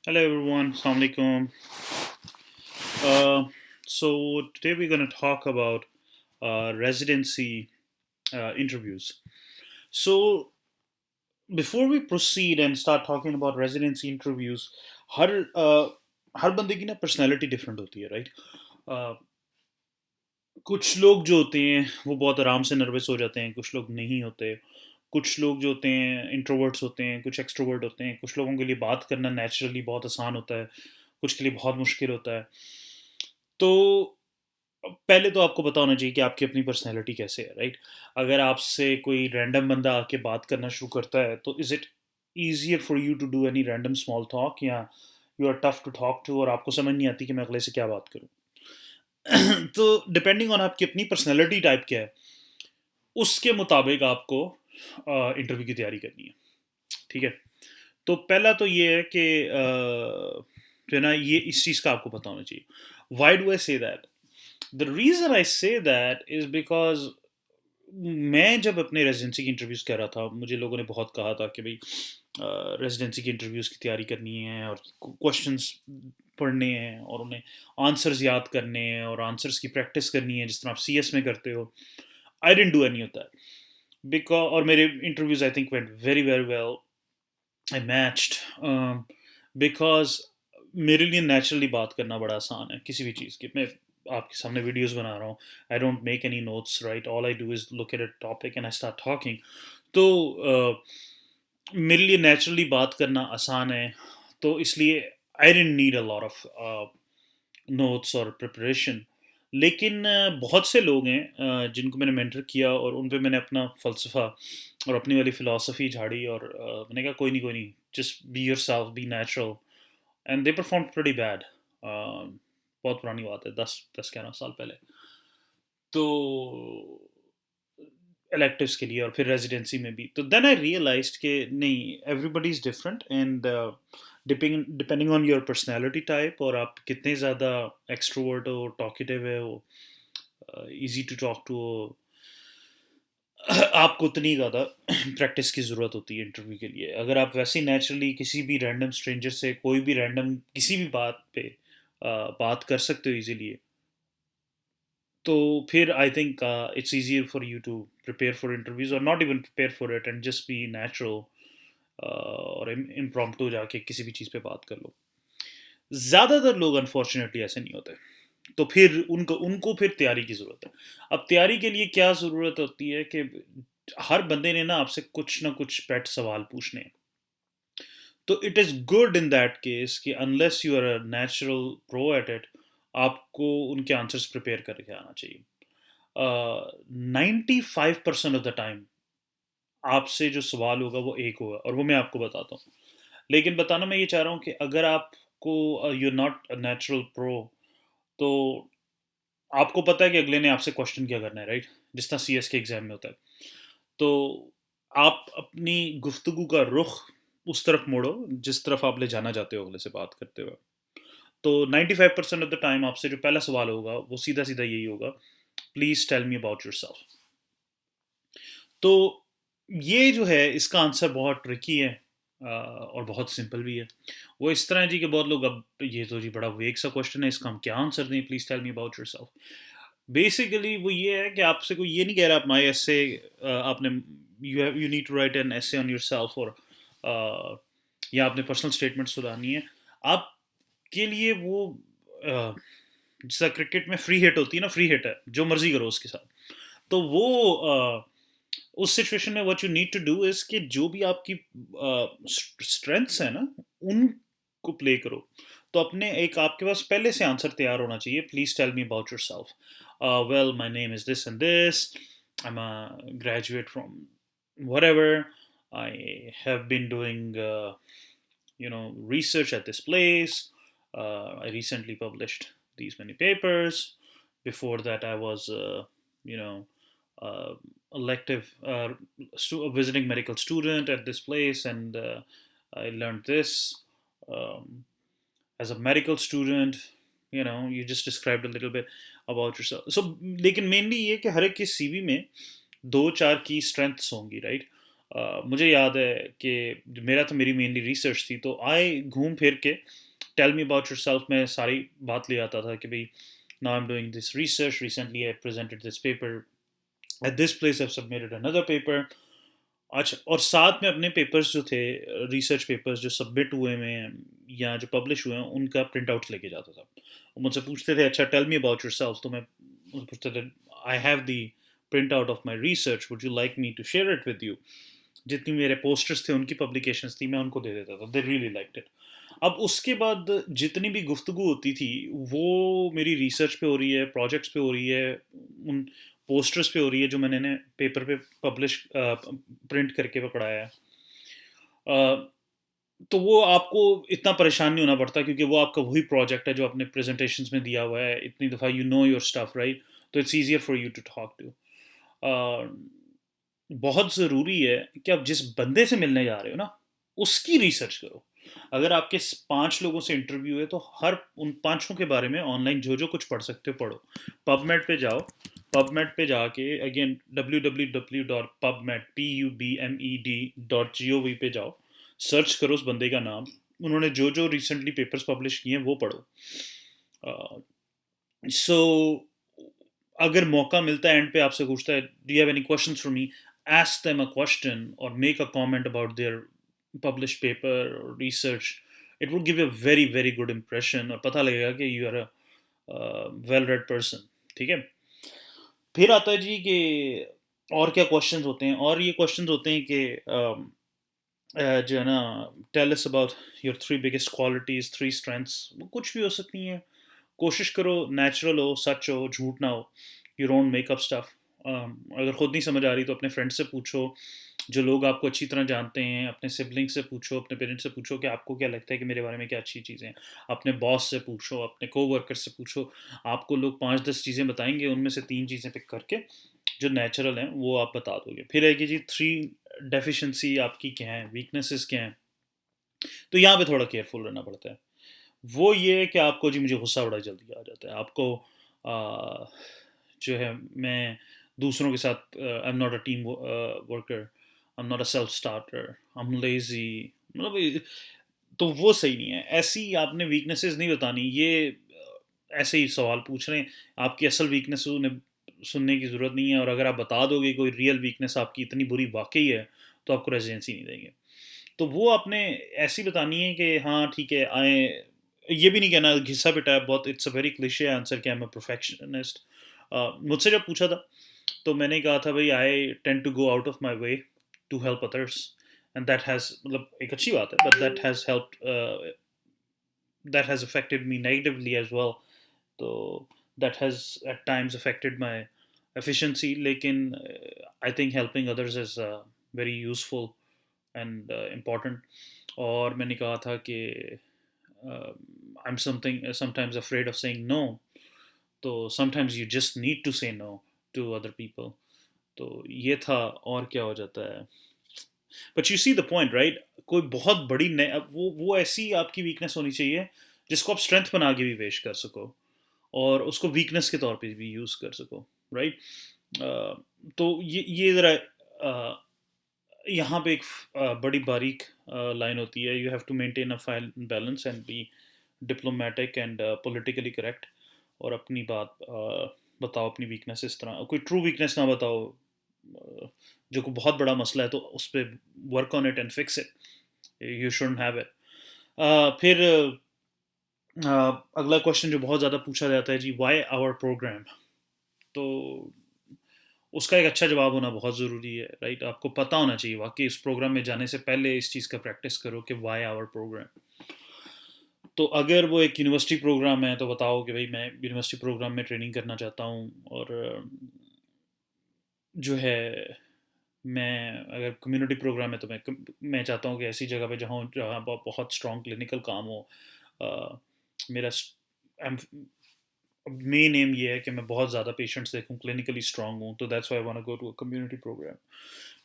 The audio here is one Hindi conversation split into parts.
Hello everyone, Assalamu alaikum. Uh, so today we're going to talk about residency interviews. So before we proceed and start talking about residency interviews, हर हर बंदे की ना पर्सनैलिटी डिफरेंट होती है राइट. कुछ लोग जो होते हैं वो बहुत आराम से नर्वस हो जाते हैं, कुछ लोग नहीं होते. कुछ लोग जो होते हैं इंट्रोवर्ट्स होते हैं, कुछ एक्सट्रोवर्ट होते हैं, कुछ लोगों के लिए बात करना नेचुरली बहुत आसान होता है, कुछ के लिए बहुत मुश्किल होता है. तो पहले तो आपको पता होना चाहिए कि आपकी अपनी पर्सनैलिटी कैसे है राइट. अगर आपसे कोई रैंडम बंदा आके बात करना शुरू करता है तो is it easier for you to do any random small talk, या you are tough to talk to और आपको समझ नहीं आती कि मैं अगले से क्या बात करूं. तो डिपेंडिंग ऑन आपकी अपनी पर्सनैलिटी टाइप क्या है, उसके मुताबिक आपको इंटरव्यू की तैयारी करनी है. ठीक है. तो पहला तो ये है कि जो है ना, ये इस चीज़ का आपको पता होना चाहिए. Why do I say that? The reason I say that is because मैं जब अपने रेजिडेंसी की इंटरव्यूज़ कर रहा था, मुझे लोगों ने बहुत कहा था कि भाई रेजिडेंसी की इंटरव्यूज़ की तैयारी करनी है और क्वेश्चंस पढ़ने हैं और उन्हें आंसर्स याद करने हैं और आंसर्स की प्रैक्टिस करनी है जिस तरह आप CS में करते हो. I didn't do any of that because, और मेरे interviews I think went very very well. I matched because मेरे लिए नेचुरली बात करना बड़ा आसान है किसी भी चीज़ की. मैं आपके सामने वीडियोस बना रहा हूँ, I don't make any notes right, all I do is look at a topic and I start talking. तो मेरे लिए नेचुरली बात करना आसान है. तो इसलिए I didn't need a lot of notes और प्रिपरेशन. लेकिन बहुत से लोग हैं जिनको मैंने मेंटर किया और उन पे मैंने अपना फ़लसफ़ा और अपनी वाली फ़िलॉसफ़ी झाड़ी और मैंने कहा कोई नहीं, just be yourself, be natural, and they perform pretty bad. बहुत पुरानी बात है, 10-11 साल पहले. तो इलेक्टिव्स के लिए और फिर रेजिडेंसी में भी, तो देन आई रियलाइज्ड कि नहीं, everybody is different and depending on your personality type और आप कितने ज़्यादा एक्सट्रोवर्ट हो, टॉकेटिव है हो, इजी टू टॉक टू हो, आपको उतनी ज़्यादा प्रैक्टिस की ज़रूरत होती है इंटरव्यू के लिए. अगर आप वैसे ही नेचुरली किसी भी रैंडम स्ट्रेंजर से कोई भी रैंडम किसी भी बात पे बात कर सकते हो इजीली, तो फिर I think it's easier for you to prepare for interviews और not even prepare for it and just be natural और इम्प्रॉम्प्टू जाके किसी भी चीज़ पे बात कर लो. ज़्यादातर लोग अनफॉर्चुनेटली ऐसे नहीं होते. तो फिर उनको उनको फिर तैयारी की ज़रूरत है. अब तैयारी के लिए क्या ज़रूरत होती है कि हर बंदे ने ना आपसे कुछ ना कुछ पेट सवाल पूछने हैं. तो it is good in that case कि unless you are a natural pro at it, आपको उनके आंसर्स प्रिपेयर करके आना चाहिए. 95% ऑफ द टाइम आपसे जो सवाल होगा वो एक होगा और वो मैं आपको बताता हूँ. लेकिन बताना मैं ये चाह रहा हूँ कि अगर आपको you not a natural pro, तो आपको पता है कि अगले ने आपसे क्वेश्चन क्या करना है राइट, जिस तरह CS के एग्जाम में होता है. तो आप अपनी गुफ्तगू का रुख उस तरफ मोड़ो जिस तरफ आप ले जाना चाहते हो अगले से बात करते हुए. तो 95% ऑफ द टाइम आपसे जो पहला सवाल होगा वो सीधा सीधा यही होगा, please tell me about yourself. तो ये जो है इसका आंसर बहुत ट्रिकी है और बहुत सिंपल भी है. वो इस तरह है जी कि बहुत लोग, अब ये तो जी बड़ा वेग सा क्वेश्चन है, इसका हम क्या आंसर दें, please tell me about yourself. Basically वो ये है कि आपसे कोई ये नहीं कह रहा आप माई ऐसे आपने you need to write an essay on yourself, और या आपने पर्सनल स्टेटमेंट सुधारनी है. आपके लिए वो जैसा क्रिकेट में फ्री हिट होती है ना, फ्री हिट है, जो मर्जी करो उसके साथ. तो वो उस सिचुएशन में what you need to do is कि जो भी आपकी स्ट्रेंथ्स है ना, उनको प्ले करो. तो अपने एक आपके पास पहले से आंसर तैयार होना चाहिए. Please tell me about yourself. Well, my name is this and this, I am a graduate from whatever, I have been doing research at this place. I recently published these many papers. Before that I was you know uh, elective visiting medical student at this place, and I learned this um, as a medical student. You just described a little bit about yourself. So लेकिन मेनली ये कि हर एक के CV में दो चार की स्ट्रेंथ्स होंगी राइट. मुझे याद है कि मेरा तो मेरी मेनली रिसर्च थी, तो आई घूम फिर के टेल मी अबाउट योरसेल्फ में सारी बात ले आता था कि भाई now I'm doing this research, recently I presented this paper at this place, I've submitted another paper. अच्छा, और साथ में अपने पेपर्स जो थे, रिसर्च पेपर्स जो सबमिट हुए हैं या जो पब्लिश हुए हैं, उनका प्रिंट आउट लेके जाता था। वो मुझसे पूछते थे, अच्छा टेल मी अबाउट योरसेल्फ, तो मैं उनसे पूछता था, I have the print out of my research, would you like me to share it with you. जितनी मेरे पोस्टर्स थे, उनकी पब्लिकेशंस थी, मैं उनको दे देता था, दे रियली लाइक्ड इट। अब उसके बाद जितनी भी गुफ्तगू होती थी, वो मेरी रिसर्च पे हो रही है, प्रोजेक्ट्स पे हो रही है, उन पोस्टर्स पे हो रही है जो मैंने ने पेपर पे पब्लिश प्रिंट करके पकड़ाया है। तो वो आपको इतना परेशान नहीं होना पड़ता, क्योंकि वो आपका वही प्रोजेक्ट है जो आपने प्रेजेंटेशंस में दिया हुआ है इतनी दफ़ा, you know your stuff right, तो it's easier for you to talk to. बहुत ज़रूरी है कि आप जिस बंदे से मिलने जा रहे हो ना, उसकी रिसर्च करो। अगर आपके 5 लोगों से इंटरव्यू है, तो हर उन 5 के बारे में ऑनलाइन जो जो कुछ पढ़ सकते हो पढ़ो। पबमेड पे जाओ, पबमेड पे जाके अगेन www.pubmed.gov पे जाओ, सर्च करो उस बंदे का नाम, उन्होंने जो जो रिसेंटली पेपर्स पब्लिश किए हैं वो पढ़ो। सो अगर मौका मिलता है, एंड पे आपसे पूछता है, do you have any questions for me, ask them a question or make a comment about their published paper or research. It will give you a very very good impression, और पता लगेगा कि you are a well read person। ठीक है। फिर आता है जी कि और क्या क्वेश्चंस होते हैं, और ये क्वेश्चंस होते हैं कि जो है ना, tell us about your 3 biggest qualities, 3 strengths, वो कुछ भी हो सकती हैं। कोशिश करो नेचुरल हो, सच हो, झूठ ना हो, you don't make up stuff. अगर खुद नहीं समझ आ रही तो अपने फ्रेंड से पूछो, जो लोग आपको अच्छी तरह जानते हैं, अपने सिबलिंग से पूछो, अपने पेरेंट्स से पूछो कि आपको क्या लगता है कि मेरे बारे में क्या अच्छी चीज़ें हैं। अपने बॉस से पूछो, अपने कोवर्कर से पूछो, आपको लोग 5-10 चीज़ें बताएंगे, उनमें से 3 चीज़ें पिक करके जो नेचुरल हैं वो आप बता दोगे। फिर है कि जी 3 डेफिशिएंसी आपकी क्या है, वीकनेसेस क्या हैं, तो यहाँ पे थोड़ा केयरफुल रहना पड़ता है। वो ये है कि आपको जी मुझे गुस्सा बड़ा जल्दी आ जाता है, आपको आ, जो है, मैं दूसरों के साथ, आई am not a team worker, I am not a self starter, I am lazy, मतलब तो वो सही नहीं है। ऐसी आपने वीकनेसेस नहीं बतानी, ये ऐसे ही सवाल पूछ रहे हैं, आपकी असल वीकनेस उन्हें सुनने की ज़रूरत नहीं है, और अगर आप बता दोगे कोई रियल वीकनेस आपकी इतनी बुरी वाकई है, तो आपको रेजिडेंसी नहीं देंगे। तो वो आपने ऐसी बतानी है कि हाँ ठीक है आए, ये भी नहीं कहना घिसा पिटा है बहुत, it's a very cliché answer कि आई एम अ परफेक्शनिस्ट। मुझसे जब पूछा था, तो मैंने कहा था भाई I tend to go out of my way to help others, and that has, मतलब एक अच्छी बात है, but that has affected me negatively as well. तो that has at times affected my efficiency, लेकिन I think helping others is very useful and important. और मैंने कहा था कि I am something sometimes afraid of saying no, तो sometimes you just need to say no to other people. तो ये था, और क्या हो जाता है, but you see the point right, कोई बहुत बड़ी अब वो ऐसी आपकी वीकनेस होनी चाहिए जिसको आप स्ट्रेंथ बना के भी पेश कर सको, और उसको वीकनेस के तौर पे भी यूज़ कर सको, राइट। तो ये ज़रा यहाँ पे एक बड़ी बारीक लाइन होती है, you have to maintain a fine balance and be diplomatic and politically correct, और अपनी बात बताओ, अपनी वीकनेस इस तरह, कोई ट्रू वीकनेस ना बताओ जो कोई बहुत बड़ा मसला है, तो उस पर work on it and fix it, you shouldn't have it. फिर अगला क्वेश्चन जो बहुत ज़्यादा पूछा जाता है जी, वाई आवर प्रोग्राम, तो उसका एक अच्छा जवाब होना बहुत ज़रूरी है, राइट। आपको पता होना चाहिए वाकई, इस प्रोग्राम में जाने से पहले इस चीज़ का प्रैक्टिस करो कि वाई आवर प्रोग्राम। तो अगर वो एक यूनिवर्सिटी प्रोग्राम है, तो बताओ कि भाई मैं यूनिवर्सिटी प्रोग्राम में ट्रेनिंग करना चाहता हूँ, और जो है, मैं अगर कम्युनिटी प्रोग्राम है, तो मैं चाहता हूँ कि ऐसी जगह पे जहाँ जहाँ बहुत स्ट्रॉन्ग क्लिनिकल काम हो। मेरा मेन एम ये है कि मैं बहुत ज़्यादा पेशेंट्स देखूँ, क्लिनिकली स्ट्रॉन्ग हूँ, तो that's why I want to go to a community programme.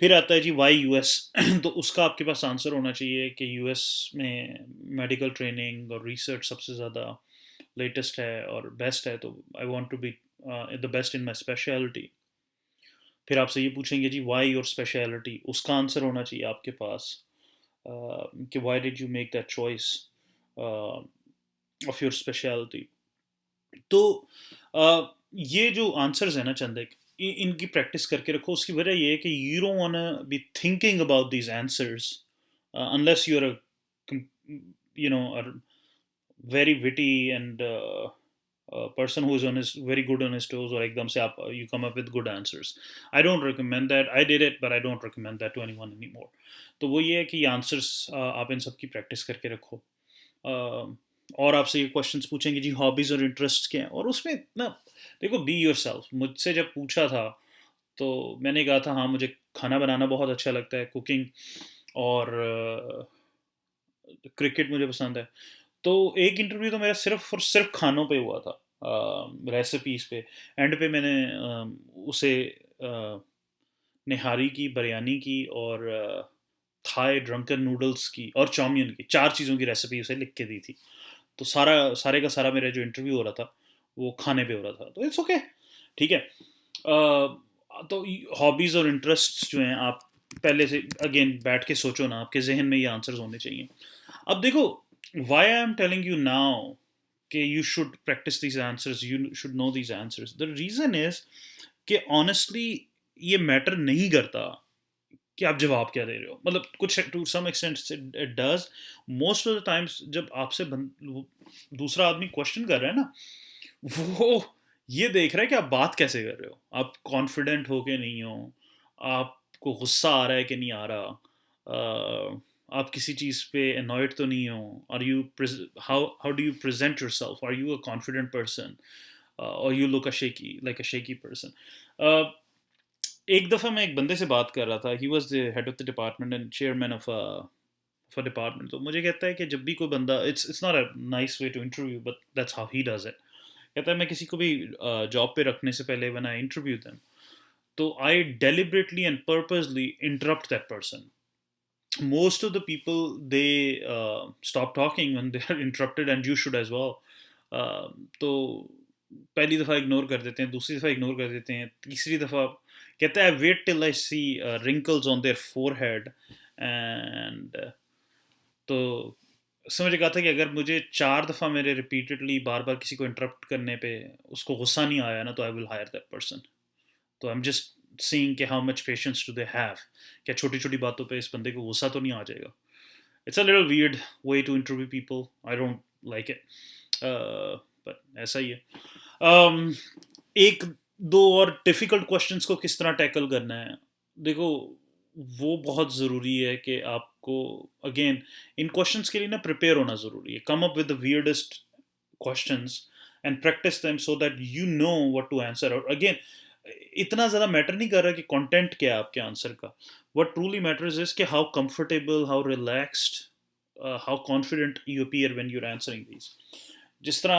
फिर आता है जी वाई यूएस, तो उसका आपके पास आंसर होना चाहिए कि यूएस में मेडिकल ट्रेनिंग और रिसर्च सबसे ज़्यादा लेटेस्ट है और बेस्ट है, तो I want to be the best in my speciality. फिर आपसे ये पूछेंगे जी व्हाई योर स्पेशलिटी, उसका आंसर होना चाहिए आपके पास, कि why did you make that choice of your speciality. तो ये जो आंसर्स है ना चंद एक, इनकी प्रैक्टिस करके रखो। उसकी वजह ये है कि you don't want to be thinking about these answers unless you are you know very witty and person who is on his very good on his toes, or ekdam se aap you come up with good answers. I don't recommend that. I did it, but I don't recommend that to anyone anymore. तो वो ये है कि आंसर्स आप इन सब की प्रैक्टिस करके रखो। और आपसे ये क्वेश्चंस पूछेंगे जी हॉबीज़ और इंटरेस्ट क्या हैं, और उसमें ना देखो बी योर सेल्फ। मुझसे जब पूछा था तो मैंने कहा था हाँ मुझे खाना बनाना बहुत अच्छा लगता है, कुकिंग, और क्रिकेट मुझे पसंद है। तो एक इंटरव्यू तो मेरा सिर्फ और सिर्फ खानों पे हुआ था, रेसिपीज़ पे। एंड पे मैंने उसे निहारी की, बिरयानी की, और थाई ड्रंकन नूडल्स की, और चाउमीन की, 4 चीज़ों की रेसिपी उसे लिख के दी थी। तो सारा सारे का सारा मेरा जो इंटरव्यू हो रहा था वो खाने पे हो रहा था, तो इट्स ओके, ठीक है। तो हॉबीज़ और इंटरेस्ट्स जो हैं आप पहले से अगेन बैठ के सोचो ना, आपके जहन में ये आंसर्स होने चाहिए। अब देखो why I am telling you now कि you should practice these answers, you should know these answers. The reason is कि honestly ये मैटर नहीं करता कि आप जवाब क्या दे रहे हो। मतलब कुछ to some extent it does. Most of the times जब आपसे दूसरा आदमी क्वेश्चन कर रहा है ना, वो ये देख रहा है कि आप बात कैसे कर रहे हो, आप कॉन्फिडेंट हो कि नहीं हो, आपको गुस्सा आ रहा है कि नहीं आ रहा, आप किसी चीज़ पे अनॉयड तो नहीं हो, are you how do you present your self, are you a confident person, और you look a shaky like a shaky person. एक दफ़ा मैं एक बंदे से बात कर रहा था, he was the head of the department and chairman of a department. तो मुझे कहता है कि जब भी कोई बंदा, it's not a nice way to interview but that's how he does it. कहता है मैं किसी को भी जॉब पे रखने से पहले व्हेन आई इंटरव्यू देम, तो I deliberately and purposely interrupt that person. Most of the people they stop talking when they are interrupted, and you should as well. तो पहली दफ़ा इग्नोर कर देते हैं, दूसरी दफ़ा इग्नोर कर देते हैं, तीसरी दफ़ा कहता है wait till I see wrinkles on their forehead. And तो समझ कहा था कि अगर मुझे 4 दफ़ा मेरे रिपीटेडली बार बार किसी को इंटरप्ट करने पे उसको गुस्सा नहीं आया ना, तो I will hire that person. तो आई एम जस्ट सीइंग कि how much patience do they have, क्या छोटी छोटी बातों पे इस बंदे को गुस्सा तो नहीं आ जाएगा। It's a little weird way to interview people, I don't like it, but ऐसा ही है। एक दो और डिफ़िकल्ट क्वेश्चंस को किस तरह टैकल करना है, देखो वो बहुत ज़रूरी है कि आपको अगेन इन क्वेश्चंस के लिए ना प्रिपेयर होना ज़रूरी है। Come up with the weirdest questions and practise them so that you know what to answer. और अगेन इतना ज़्यादा मैटर नहीं कर रहा कि कंटेंट क्या है आपके आंसर का। व्हाट ट्रूली मैटर्स इज कि how comfortable, how relaxed, how confident you appear when you are answering these. जिस तरह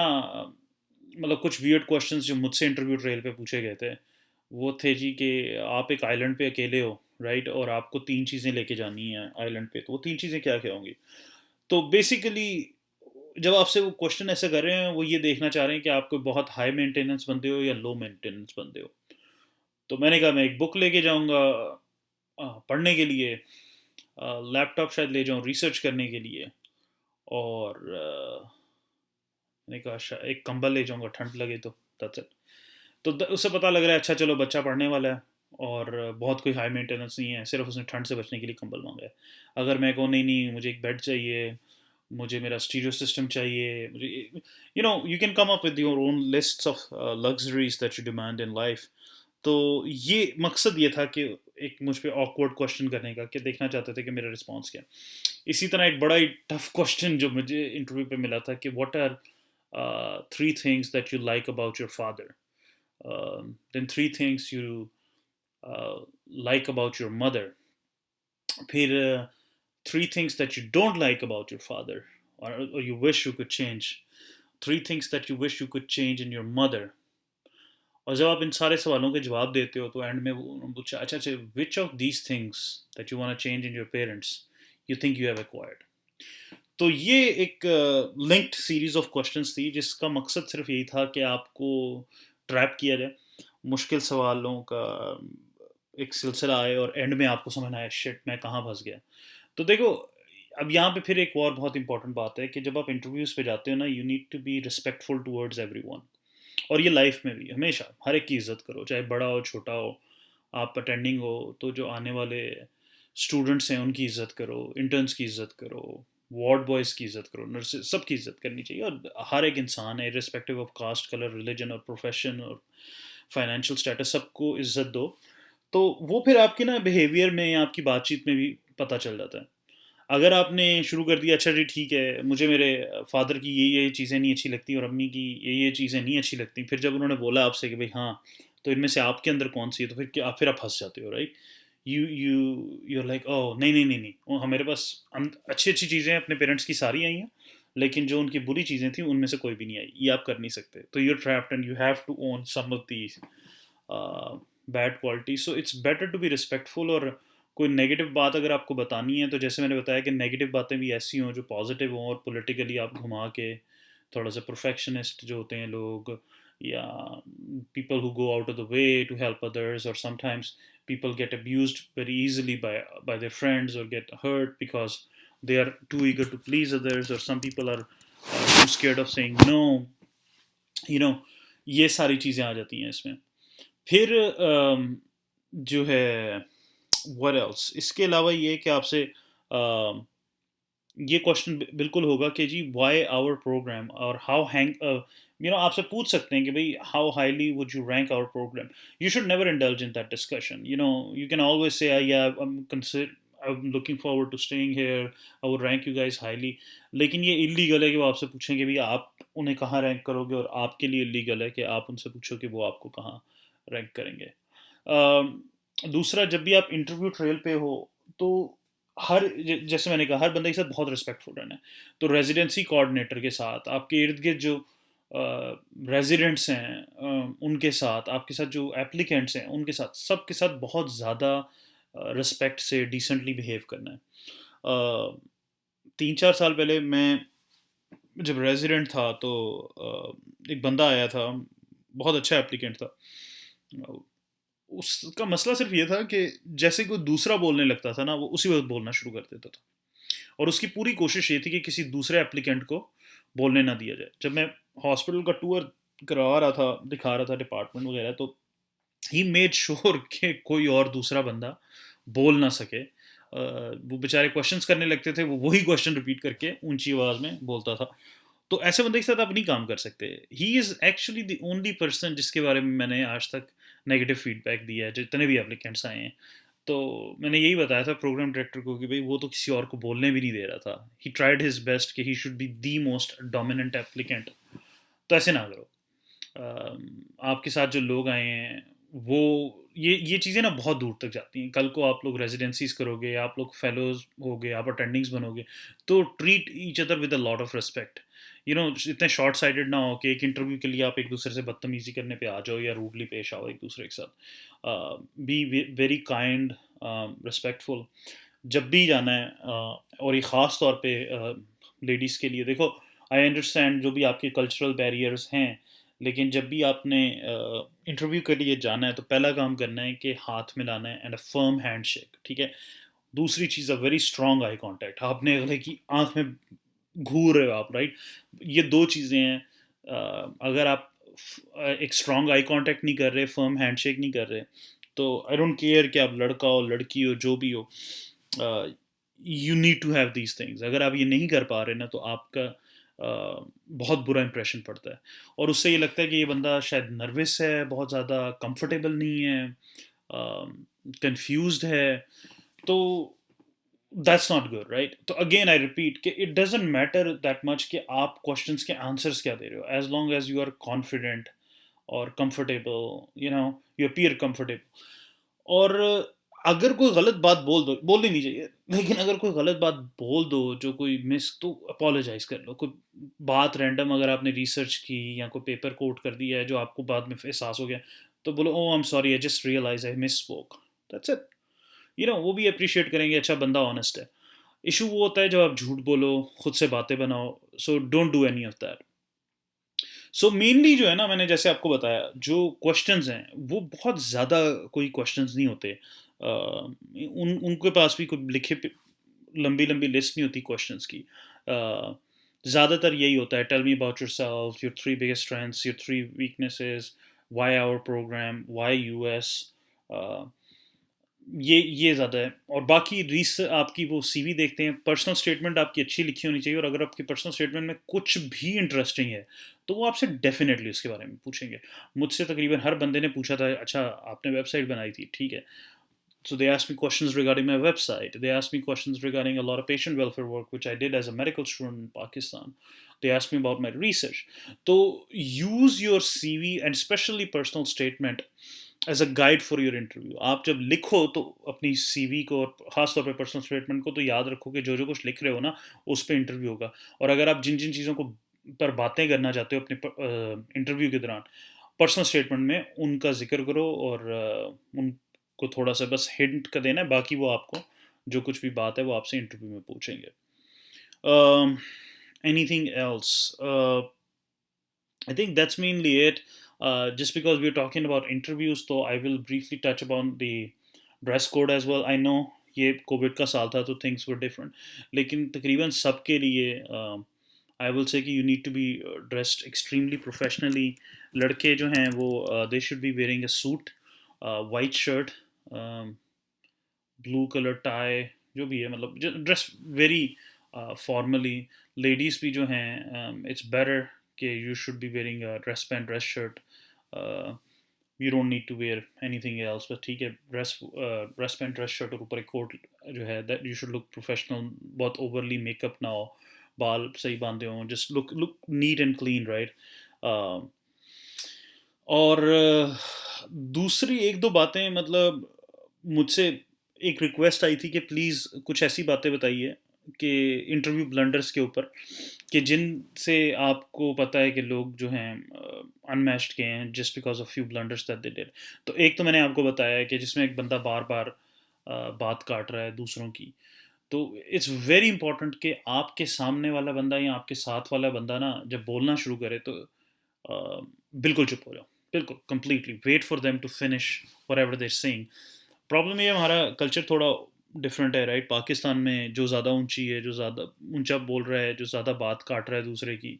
मतलब कुछ वियर्ड क्वेश्चंस जो मुझसे इंटरव्यू ट्रेल पे पूछे गए थे, वो थे जी कि आप एक आइलैंड पे अकेले हो, राइट, और आपको 3 चीज़ें लेके जानी है आइलैंड पे, तो वो 3 चीज़ें क्या क्या होंगी। तो बेसिकली जब आपसे वो क्वेश्चन ऐसे कर रहे हैं, वो ये देखना चाह रहे हैं कि आप कोई बहुत हाई मेंटेनेंस बंदे हो या लो मेंटेनेंस बंदे हो। तो मैंने कहा मैं एक बुक लेके जाऊंगा पढ़ने के लिए, लैपटॉप शायद ले जाऊं रिसर्च करने के लिए, और मैंने कहा एक कंबल ले जाऊंगा ठंड लगे तो, दैट्स इट। तो उससे पता लग रहा है अच्छा चलो बच्चा पढ़ने वाला है, और बहुत कोई हाई मेंटेनेंस नहीं है, सिर्फ उसने ठंड से बचने के लिए कंबल मांगा है। अगर मैं कहूँ नहीं नहीं मुझे एक बेड चाहिए, मुझे मेरा स्टीरियो सिस्टम चाहिए, मुझे you can come up with your own list of luxuries that you demand in life. तो ये मकसद ये था कि एक मुझ पे ऑकवर्ड क्वेश्चन करने का, कि देखना चाहते थे कि मेरा रिस्पॉन्स क्या। इसी तरह एक बड़ा ही टफ क्वेश्चन जो मुझे इंटरव्यू पे मिला था कि what are 3 things that you like about your father, then 3 things you like about your mother, फिर 3 things that you don't like about your father, or you wish you could change, 3 things that you wish you could change in your mother। और जब आप इन सारे सवालों के जवाब देते हो तो एंड में वो पूछा अच्छा अच्छा which of these things that you want to change in your parents you think you have acquired. तो ये एक लिंक्ड सीरीज ऑफ क्वेश्चंस थी जिसका मकसद सिर्फ यही था कि आपको ट्रैप किया जाए, मुश्किल सवालों का एक सिलसिला आए और एंड में आपको समझ आए शिट मैं कहाँ फंस गया। तो देखो, अब यहाँ पे फिर एक और बहुत इंपॉर्टेंट बात है कि जब आप इंटरव्यूज पे जाते हो ना, you need to be respectful towards everyone. और ये लाइफ में भी हमेशा हर एक की इज्जत करो, चाहे बड़ा हो छोटा हो। आप अटेंडिंग हो तो जो आने वाले स्टूडेंट्स हैं उनकी इज्जत करो, इंटर्न्स की इज्जत करो, वार्ड बॉयज़ की इज्जत करो, नर्सेज, सबकी इज्जत करनी चाहिए। और हर एक इंसान है, irrespective of caste, colour, religion और प्रोफेशन और फाइनेंशियल स्टेटस, सबको इज्जत दो। तो वो फिर आपके ना बिहेवियर में या आपकी बातचीत में भी पता चल जाता है। अगर आपने शुरू कर दिया, अच्छा जी ठीक है, मुझे मेरे फादर की ये चीज़ें नहीं अच्छी लगती और अम्मी की ये चीज़ें नहीं अच्छी लगती, फिर जब उन्होंने बोला आपसे कि भाई हाँ, तो इनमें से आपके अंदर कौन सी है, तो फिर आप फंस जाते हो, right. You are like oh नहीं नहीं नहीं नहीं, मेरे पास अच्छी अच्छी चीज़ें अपने पेरेंट्स की सारी आई हैं, लेकिन जो उनकी बुरी चीज़ें थी उनमें से कोई भी नहीं आई, ये आप कर नहीं सकते। तो you are trapped and you have to own some of the bad quality. So it's better to be respectful. और कोई नेगेटिव बात अगर आपको बतानी है, तो जैसे मैंने बताया कि नेगेटिव बातें भी ऐसी हों जो पॉजिटिव हों, और पॉलिटिकली आप घुमा के, थोड़ा सा परफेक्शनिस्ट जो होते हैं लोग, या people who go out of the way to help others, or sometimes people get abused very easily by their friends or get hurt because they are too eager to please others, or some people are too scared of saying no, you know, ये सारी चीज़ें आ जाती हैं इसमें। फिर जो है what else, इसके अलावा ये कि आपसे ये क्वेश्चन बिल्कुल होगा कि जी व्हाई आवर प्रोग्राम, और हाउ हैंग आपसे पूछ सकते हैं कि भाई how highly would you rank our program. You should never indulge in that discussion, you can always say या I am looking forward to staying here, I would rank you guys highly. लेकिन ये इलीगल है कि वो आपसे पूछें कि भाई आप उन्हें कहाँ रैंक करोगे, और आपके लिए इलीगल है कि आप उनसे पूछो कि वो आपको कहाँ रैंक करेंगे। दूसरा, जब भी आप इंटरव्यू ट्रेल पे हो, तो जैसे मैंने कहा, हर बंदे के साथ बहुत रिस्पेक्टफुल रहना है। तो रेजिडेंसी कोऑर्डिनेटर के साथ, आपके इर्द गिर्द जो रेजिडेंट्स हैं, उनके साथ, आपके साथ जो एप्लीकेंट्स हैं उनके साथ, सबके साथ बहुत ज़्यादा रिस्पेक्ट से डिसेंटली बिहेव करना है। 3-4 साल पहले मैं जब रेजिडेंट था, तो एक बंदा आया था, बहुत अच्छा एप्लीकेंट था। उसका मसला सिर्फ ये था कि जैसे कोई दूसरा बोलने लगता था ना, वो उसी वक्त बोलना शुरू कर देता था। और उसकी पूरी कोशिश ये थी कि किसी दूसरे एप्लीकेंट को बोलने ना दिया जाए। जब मैं हॉस्पिटल का टूर करवा रहा था, दिखा रहा था डिपार्टमेंट वगैरह, तो ही मेड श्योर कि कोई और दूसरा बंदा बोल ना सके। वो बेचारे क्वेश्चंस करने लगते थे, वो वही क्वेश्चन रिपीट करके ऊंची आवाज़ में बोलता था। तो ऐसे बंदे के साथ आप नहीं काम कर सकते। He is actually the only person जिसके बारे में मैंने आज तक नेगेटिव फीडबैक दिया है, जितने भी एप्लीकेंट्स आए हैं। तो मैंने यही बताया था प्रोग्राम डायरेक्टर को कि भाई वो तो किसी और को बोलने भी नहीं दे रहा था। ही ट्राइड हिज बेस्ट कि he should be the most dominant applicant. तो ऐसे ना करो। आपके साथ जो लोग आए हैं, वो ये चीज़ें ना बहुत दूर तक जाती हैं। कल को आप लोग रेजिडेंसीज करोगे, आप लोग फेलोज होगे, आप अटेंडिंग्स बनोगे, तो treat each other with a lot of respect. इतने शॉर्ट साइडेड ना हो कि एक इंटरव्यू के लिए आप एक दूसरे से बदतमीजी करने पे आ जाओ या रूडली पेश आओ एक दूसरे के साथ। बी वेरी काइंड, रिस्पेक्टफुल जब भी जाना है। और ये ख़ास तौर पे लेडीज़ के लिए, देखो, आई अंडरस्टैंड जो भी आपके कल्चरल बैरियर्स हैं, लेकिन जब भी आपने इंटरव्यू के लिए जाना है, तो पहला काम करना है कि हाथ मिलाना है, and a firm hand shake, ठीक है। दूसरी चीज़, a very strong eye contact, आपने अगले की आंख में घूर रहे हो आप, राइट। ये दो चीज़ें हैं। अगर आप एक स्ट्रॉन्ग आई कांटेक्ट नहीं कर रहे, फर्म हैंड शेक नहीं कर रहे, तो आई डोंट केयर कि आप लड़का हो लड़की हो जो भी हो, you need to have these things. अगर आप ये नहीं कर पा रहे ना, तो आपका बहुत बुरा इंप्रेशन पड़ता है। और उससे ये लगता है कि ये बंदा शायद नर्वस है, बहुत ज़्यादा कंफर्टेबल नहीं है, कंफ्यूज्ड है। तो दैट्स नॉट गुड, राइट। तो अगेन आई रिपीट कि it doesn't matter that much कि आप क्वेश्चंस के आंसर्स क्या दे रहे हो, as long as you are confident और कंफर्टेबल, यू अपीयर कंफर्टेबल। और अगर कोई गलत बात बोल देनी चाहिए, लेकिन अगर कोई गलत बात बोल दो, जो कोई मिस, तो अपोलोजाइज कर लो। कोई बात रैंडम अगर आपने रिसर्च की या कोई पेपर कोट कर दिया है जो आपको बाद में एहसास हो गया, तो बोलो oh I am sorry, I just realise I misspoke, that's it. वो भी अप्रिशिएट करेंगे, अच्छा बंदा ऑनेस्ट है। इशू वो होता है जब आप झूठ बोलो, खुद से बातें बनाओ, so don't do any of that. So mainly जो है ना, मैंने जैसे आपको बताया, जो क्वेश्चंस हैं वो बहुत ज़्यादा कोई क्वेश्चंस नहीं होते। उनके पास भी कोई लिखे लंबी लंबी लिस्ट नहीं होती क्वेश्चंस की। ज़्यादातर यही होता है, tell me about yourself, your three biggest strengths, your three weaknesses, why our program, why US. ये ज़्यादा है। और बाकी रीस आपकी वो सीवी देखते हैं, पर्सनल स्टेटमेंट आपकी अच्छी लिखी होनी चाहिए, और अगर आपकी पर्सनल स्टेटमेंट में कुछ भी इंटरेस्टिंग है तो वो आपसे डेफिनेटली उसके बारे में पूछेंगे। मुझसे तकरीबन हर बंदे ने पूछा था, अच्छा आपने वेबसाइट बनाई थी, ठीक है। So they asked me questions regarding my website. They asked me questions regarding a lot of patient welfare work, which I did as a medical student in Pakistan. They asked me about my research. So use your CV and especially personal statement as a guide for your interview. आप जब लिखो तो अपनी सीवी को, और ख़ासतौर पे पर्सनल स्टेटमेंट को, तो याद रखो कि जो जो कुछ लिख रहे हो ना, उस पर इंटरव्यू होगा। और अगर आप जिन जिन चीज़ों को पर बातें करना चाहते हो अपने इंटरव्यू के दौरान, पर्सनल स्टेटमेंट में उनका जिक्र करो, और उनको थोड़ा सा बस हिंट का देना है, बाकी वो आपको जो कुछ भी बात है वो आपसे इंटरव्यू में पूछेंगे। Anything else? I think that's mainly it. Just because we're talking about interviews, so I will briefly touch upon the dress code as well. I know ये कोविड का साल था तो थिंग्स वर डिफरेंट, लेकिन तकरीबन सबके लिए आई विल से कि you need to be dressed extremely professionally. लड़के जो हैं वो they should be wearing a suit, white shirt, blue colour tie, जो भी है, मतलब ड्रेस वेरी फॉर्मली। लेडीज़ भी जो हैं, इट्स बेटर कि you should be wearing dress pants, dress shirt. You don't need to wear anything else, बस ठीक है, ड्रेस पैंट, ड्रेस शर्ट, और ऊपर एक कोट जो है, that you should look professional. बहुत ओवरली मेकअप ना हो, बाल सही बांधे हों, just look look neat and clean, right. और दूसरी एक दो बातें, मतलब मुझसे एक रिक्वेस्ट आई थी कि प्लीज़ कुछ ऐसी बातें बताइए कि इंटरव्यू ब्लंडर्स के ऊपर, कि जिनसे आपको पता है कि लोग जो हैं अनमैच्ड के हैं, just because of few blunders that they did. तो एक तो मैंने आपको बताया है कि जिसमें एक बंदा बार बार बात काट रहा है दूसरों की। तो इट्स वेरी इंपॉर्टेंट कि आपके सामने वाला बंदा या आपके साथ वाला बंदा ना, जब बोलना शुरू करे तो बिल्कुल चुप हो जाओ, बिल्कुल completely wait for them to finish whatever they saying. Problem ये है, हमारा कल्चर थोड़ा डिफरेंट है, राइट। पाकिस्तान में जो ज़्यादा ऊंची है, जो ज़्यादा ऊंचा बोल रहा है, जो ज़्यादा बात काट रहा है दूसरे की,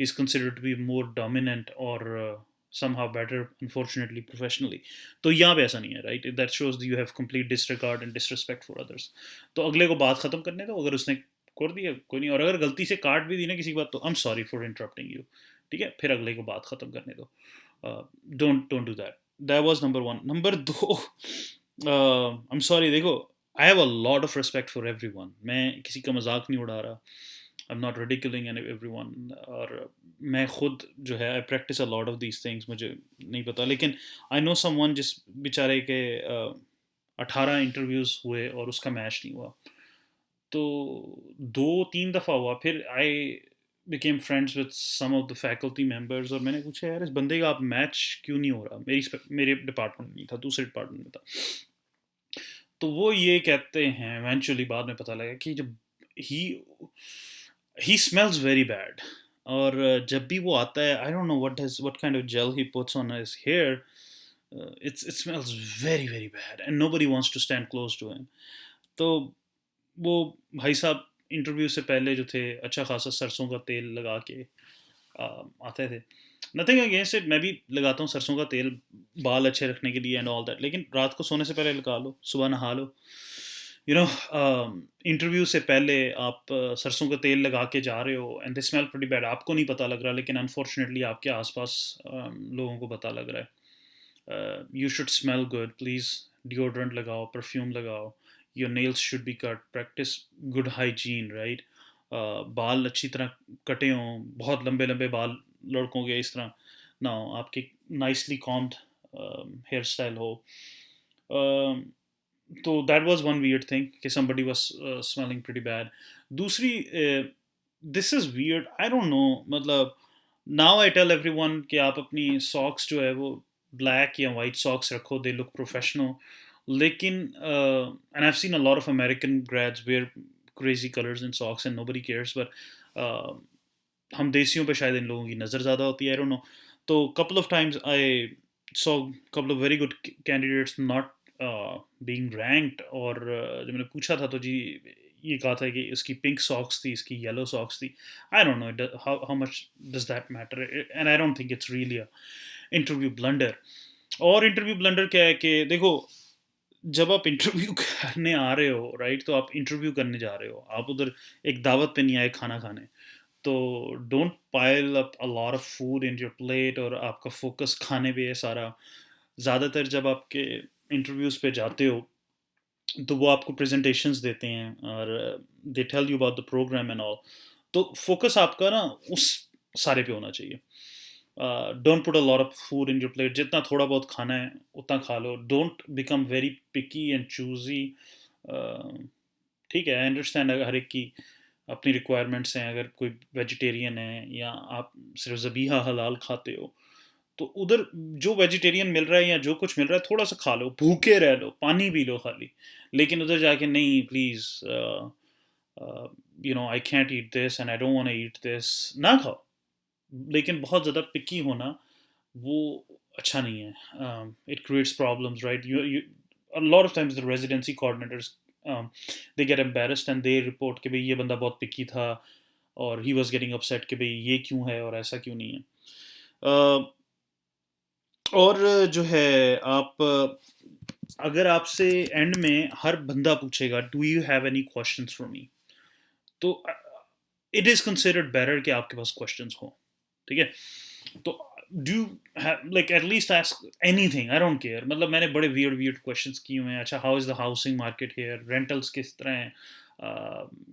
is considered to be more dominant और somehow better, unfortunately, professionally. तो यहाँ पे ऐसा नहीं है, right. That shows you have complete disregard and disrespect for others. तो अगले को बात ख़त्म करने दो, अगर उसने कर दिया कोई नहीं, और अगर गलती से काट भी दी ना किसी की बात, तो I am sorry for interrupting you, ठीक है, फिर अगले को बात ख़त्म करने दो। Don't do that. That was number one. Number दो, आई एम सॉरी, देखो, I have a lot of respect for everyone. मैं किसी का मजाक नहीं उड़ा रहा, I am not ridiculing everyone. और मैं खुद जो है, I practice a lot of these things, मुझे नहीं पता, लेकिन आई नो समवन जिस बेचारे के 18 इंटरव्यूज़ हुए और उसका मैच नहीं हुआ। तो 2-3 दफ़ा हुआ, फिर I became friends with some of the faculty members, और मैंने पूछा, यार इस बंदे का आप मैच क्यों नहीं हो रहा? मेरे डिपार्टमेंट में नहीं था, दूसरे डिपार्टमेंट में था। तो वो ये कहते हैं, इवेंचुअली बाद में पता लगा कि जब he he smells very bad, और जब भी वो आता है, I don't know what kind of gel he puts on his hair, it smells very very bad and nobody wants to stand close to him. तो वो भाई साहब इंटरव्यू से पहले जो थे, अच्छा खासा सरसों का तेल लगा के आते थे। नथिंग अगेंस्ट इट, मैं भी लगाता हूँ सरसों का तेल, बाल अच्छे रखने के लिए एंड ऑल दैट, लेकिन रात को सोने से पहले लगा लो, सुबह नहा लो। यू नो, इंटरव्यू से पहले आप सरसों का तेल लगा के जा रहे हो, and they smell pretty bad. आपको नहीं पता लग रहा, लेकिन अनफॉर्चुनेटली आपके आसपास लोगों को पता लग रहा है। You should smell good, please deodorant लगाओ, परफ्यूम लगाओ, your nails should be cut, practice good hygiene, right. बाल अच्छी तरह कटे हों, बहुत लंबे लंबे बाल लड़कों के इस तरह ना हो, आपकी नाइसली कॉम्ड हेयर स्टाइल हो। तो that was one weird thing कि somebody was smelling pretty bad. दूसरी, this is weird, I don't no, मतलब नाउ आई टेल एवरीवन कि आप अपनी सॉक्स जो है वो ब्लैक या वाइट सॉक्स रखो, दे लुक प्रोफेशनल। लेकिन and I have seen a lot of American grads where crazy colors in socks and nobody cares, but uh, हम देसियों पे शायद इन लोगों की नज़र ज़्यादा होती है, आई डोंट नो। तो couple of times I saw couple of very good candidates not being ranked, और जब मैंने पूछा था तो जी ये कहा था कि इसकी पिंक सॉक्स थी, इसकी येलो सॉक्स थी। आई don't know how much does that matter, and I don't think it's really a interview blunder. और इंटरव्यू ब्लंडर क्या है कि देखो, जब आप इंटरव्यू करने आ रहे हो राइट, तो आप इंटरव्यू करने जा रहे हो, आप उधर एक दावत पे नहीं आए खाना खाने। तो don't pile up a lot of food in your plate और आपका फोकस खाने पे है सारा। ज़्यादातर जब आपके इंटरव्यूज़ पे जाते हो तो वो आपको प्रेजेंटेशंस देते हैं और they tell you about the program and all. तो फोकस आपका ना उस सारे पे होना चाहिए। Don't put a lot of food in your plate, जितना थोड़ा बहुत खाना है उतना खा लो, don't become very picky and choosy. ठीक है, आई अंडरस्टैंड हर एक की अपनी रिक्वायरमेंट्स हैं, अगर कोई वेजिटेरियन है या आप सिर्फ ज़बीहा हलाल खाते हो, तो उधर जो वेजिटेरियन मिल रहा है या जो कुछ मिल रहा है थोड़ा सा खा लो, भूखे रह लो, पानी पी लो खाली। लेकिन उधर जाके नहीं, please you know I can't eat this and I don't want to eat this, ना खाओ। लेकिन बहुत ज़्यादा पिकी होना वो अच्छा नहीं है। It creates problems right. You a lot of times the residency coordinators they get embarrassed and they report कि भाई ये बंदा बहुत पिकी था, और he was getting upset कि भाई ये क्यों है और ऐसा क्यों नहीं है। और जो है आप अगर आपसे एंड में हर बंदा पूछेगा do you have any questions for me, तो इट इज़ कंसिडर्ड बेटर कि आपके पास क्वेश्चंस हो। ठीक है, तो do like at least ask anything, I don't care. मतलब मैंने बड़े वियर्ड वियर्ड क्वेश्चंस किए हुए हैं। अच्छा, how is the housing market here, rentals किस तरह हैं,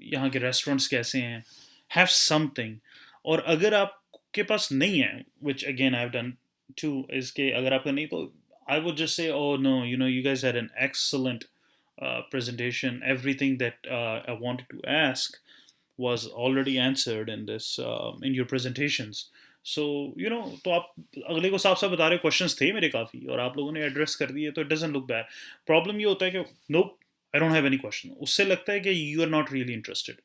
यहाँ के रेस्टोरेंट्स कैसे हैं, हैव समथिंग। और अगर आपके पास नहीं है, which again I have done too, इसके अगर आपका नहीं तो I would just say oh no, you know, you guys had an excellent presentation, everything that I wanted to ask was already answered in this in your presentations. So you know, तो आप अगले को साफ साफ बता रहे हो क्वेश्चंस थे मेरे काफ़ी और आप लोगों ने एड्रेस कर दिए, तो it doesn't look bad. Problem ये होता है कि nope, I don't have any question, उससे लगता है कि you are not really interested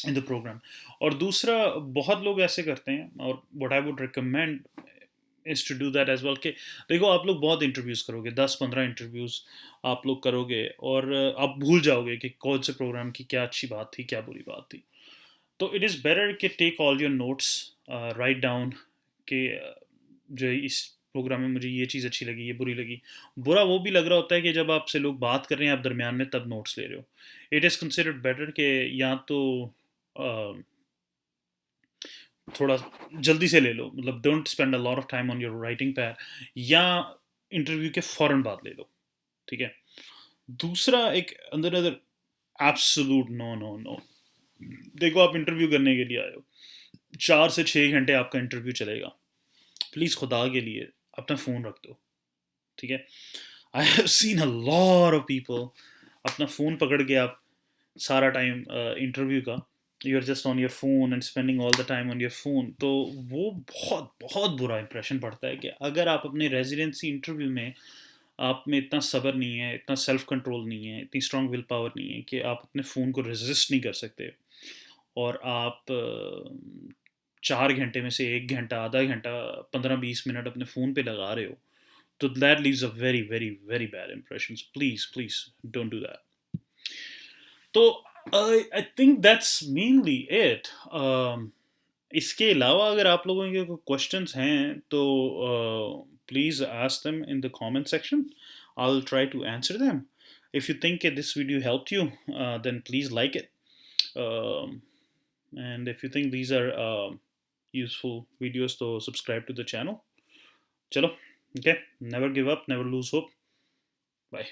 in the program. और दूसरा, बहुत लोग ऐसे करते हैं, और what I would recommend is to do that as well, कि देखो आप लोग बहुत इंटरव्यूज़ करोगे, 10-15 इंटरव्यूज़ आप लोग करोगे, और आप भूल जाओगे कि कौन से प्रोग्राम की क्या अच्छी बात थी, क्या बुरी बात थी। तो इट इज़ बेटर कि take all your notes, write down कि जो इस प्रोग्राम में मुझे ये चीज़ अच्छी लगी, ये बुरी लगी। बुरा वो भी लग रहा होता है कि जब आपसे लोग बात कर रहे हैं आप दरमियान में तब नोट्स ले रहे हो। इट इज़ कंसिडर्ड बेटर कि या तो थोड़ा जल्दी से ले लो, मतलब don't spend a lot of time on your writing pad, या इंटरव्यू के फ़ौरन बाद ले लो। ठीक है। दूसरा एक अंदर अंदर एब्सोल्यूट नो नो नो। देखो आप इंटरव्यू करने के लिए आए हो, 4 से 6 घंटे आपका इंटरव्यू चलेगा, प्लीज़ खुदा के लिए अपना फ़ोन रख दो। ठीक है, I have seen a lot of people अपना फ़ोन पकड़ के आप सारा टाइम इंटरव्यू का you are just on your phone and spending all the time on your phone. तो वो बहुत बहुत बुरा इंप्रेशन पड़ता है कि अगर आप अपने रेजिडेंसी इंटरव्यू में, आप में इतना सब्र नहीं है, इतना सेल्फ कंट्रोल नहीं है, इतनी स्ट्रांग विल पावर नहीं है कि आप अपने फ़ोन को रेजिस्ट नहीं कर सकते, और आप 4 घंटे में से 1 घंटा, आधा घंटा, 15-20 मिनट अपने फ़ोन पे लगा रहे हो, तो that leaves a very very very bad impression. Please please don't do that. तो I think that's mainly it. इसके अलावा अगर आप लोगों के कोई क्वेश्चंस हैं तो please ask them in the comment section, I will try to answer them. if you think this video helped you, then please like it. And if you think these are useful videos, so subscribe to the channel. Chalo, okay, never give up, never lose hope. Bye.